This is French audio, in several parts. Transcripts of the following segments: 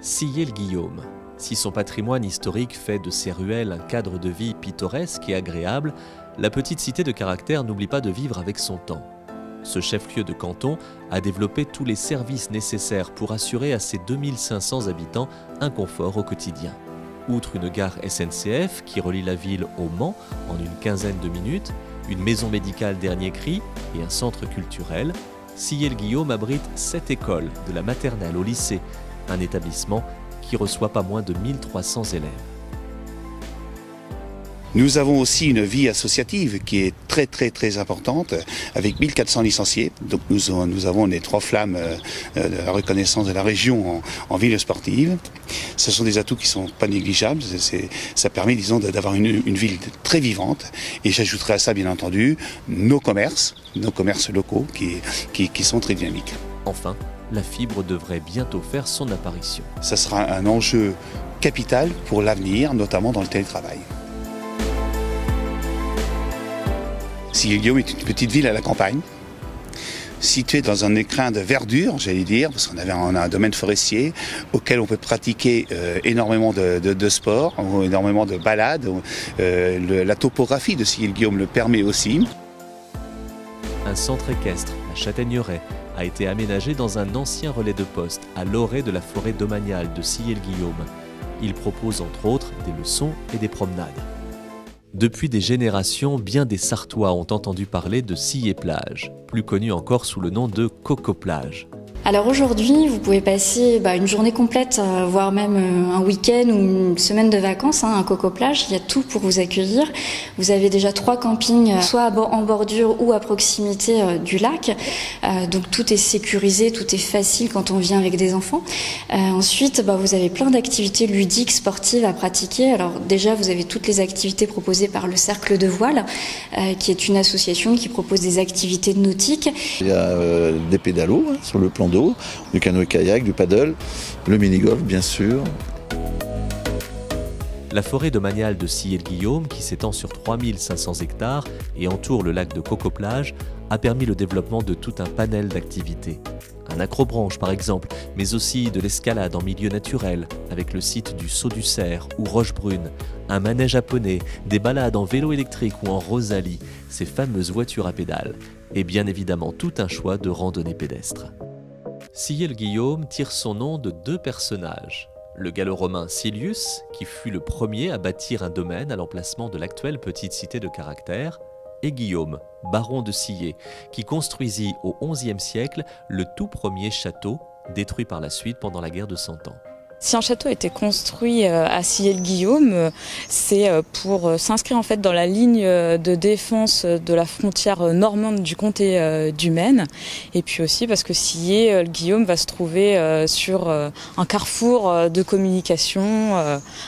Sillé-le-Guillaume. Si son patrimoine historique fait de ses ruelles un cadre de vie pittoresque et agréable, la petite cité de caractère n'oublie pas de vivre avec son temps. Ce chef-lieu de canton a développé tous les services nécessaires pour assurer à ses 2500 habitants un confort au quotidien. Outre une gare SNCF qui relie la ville au Mans en une quinzaine de minutes, une maison médicale dernier cri et un centre culturel, Sillé-le-Guillaume abrite 7 écoles, de la maternelle au lycée, un établissement qui reçoit pas moins de 1300 élèves. Nous avons aussi une vie associative qui est très importante, avec 1400 licenciés. Donc nous avons les 3 flammes de la reconnaissance de la région en ville sportive. Ce sont des atouts qui sont pas négligeables. Ça permet, disons, d'avoir une ville très vivante. Et j'ajouterai à ça, bien entendu, nos commerces locaux qui sont très dynamiques. Enfin, la fibre devrait bientôt faire son apparition. Ça sera un enjeu capital pour l'avenir, notamment dans le télétravail. Sillé-le-Guillaume est une petite ville à la campagne, située dans un écrin de verdure, j'allais dire, parce qu'on a un domaine forestier auquel on peut pratiquer énormément de sports, énormément de balades. La topographie de Sillé-le-Guillaume le permet aussi. Un centre équestre, la Châtaigneraie, a été aménagé dans un ancien relais de poste à l'orée de la forêt domaniale de Sillé-le-Guillaume. Il propose entre autres des leçons et des promenades. Depuis des générations, bien des Sartois ont entendu parler de Sillé-Plage, plus connu encore sous le nom de Coco-Plage. Alors aujourd'hui, vous pouvez passer une journée complète, voire même un week-end ou une semaine de vacances à Coco-Plage. Il y a tout pour vous accueillir. Vous avez déjà 3 campings, soit en bordure ou à proximité du lac. Donc tout est sécurisé, tout est facile quand on vient avec des enfants. Ensuite, vous avez plein d'activités ludiques, sportives à pratiquer. Alors déjà, vous avez toutes les activités proposées par le Cercle de Voile, qui est une association qui propose des activités nautiques. Il y a des pédalos sur le plan d'eau, du canoë-kayak, du paddle, le mini-golf bien sûr. La forêt domaniale de Sillé-le-Guillaume, qui s'étend sur 3500 hectares et entoure le lac de Coco-Plage, a permis le développement de tout un panel d'activités. Un accrobranche par exemple, mais aussi de l'escalade en milieu naturel, avec le site du Saut du Cerf ou Rochebrune, un manège japonais, des balades en vélo électrique ou en Rosalie, ces fameuses voitures à pédales, et bien évidemment tout un choix de randonnée pédestre. Sillé-le-Guillaume tire son nom de 2 personnages. Le gallo-romain Silius, qui fut le premier à bâtir un domaine à l'emplacement de l'actuelle petite cité de caractère, et Guillaume, baron de Sillé, qui construisit au XIe siècle le tout premier château, détruit par la suite pendant la guerre de 100 ans. Si un château a été construit à Sillé-le-Guillaume, c'est pour s'inscrire en fait dans la ligne de défense de la frontière normande du comté du Maine, et puis aussi parce que Sillé-le-Guillaume va se trouver sur un carrefour de communication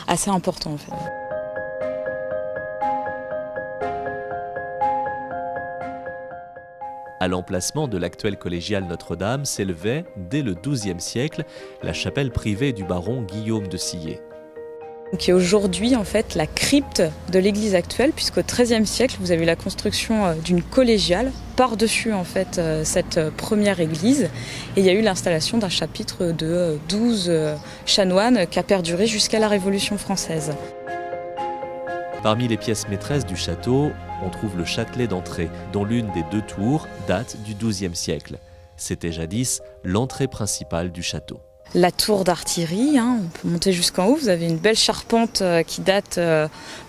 assez important en fait. À l'emplacement de l'actuelle collégiale Notre-Dame s'élevait, dès le XIIe siècle, la chapelle privée du baron Guillaume de Sillé. Qui est aujourd'hui en fait la crypte de l'église actuelle, puisqu'au XIIIe siècle vous avez la construction d'une collégiale par-dessus en fait cette première église, et il y a eu l'installation d'un chapitre de 12 chanoines qui a perduré jusqu'à la Révolution française. Parmi les pièces maîtresses du château, on trouve le châtelet d'entrée, dont l'une des 2 tours date du XIIe siècle. C'était jadis l'entrée principale du château. La tour d'artillerie, on peut monter jusqu'en haut, vous avez une belle charpente qui date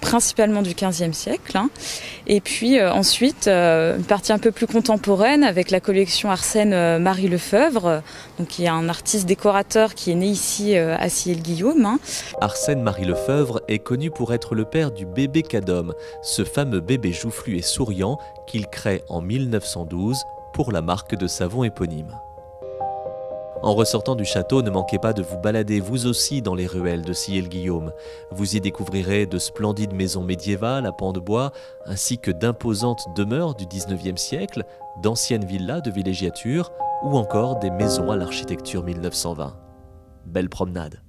principalement du XVe siècle. Et puis ensuite, une partie un peu plus contemporaine avec la collection Arsène Marie Lefebvre, donc qui est un artiste décorateur qui est né ici à Sillé-le-Guillaume. Arsène Marie Lefebvre est connu pour être le père du bébé Cadom, ce fameux bébé joufflu et souriant qu'il crée en 1912 pour la marque de savon éponyme. En ressortant du château, ne manquez pas de vous balader vous aussi dans les ruelles de Sillé-le-Guillaume. Vous y découvrirez de splendides maisons médiévales à pans de bois, ainsi que d'imposantes demeures du XIXe siècle, d'anciennes villas de villégiature ou encore des maisons à l'architecture 1920. Belle promenade!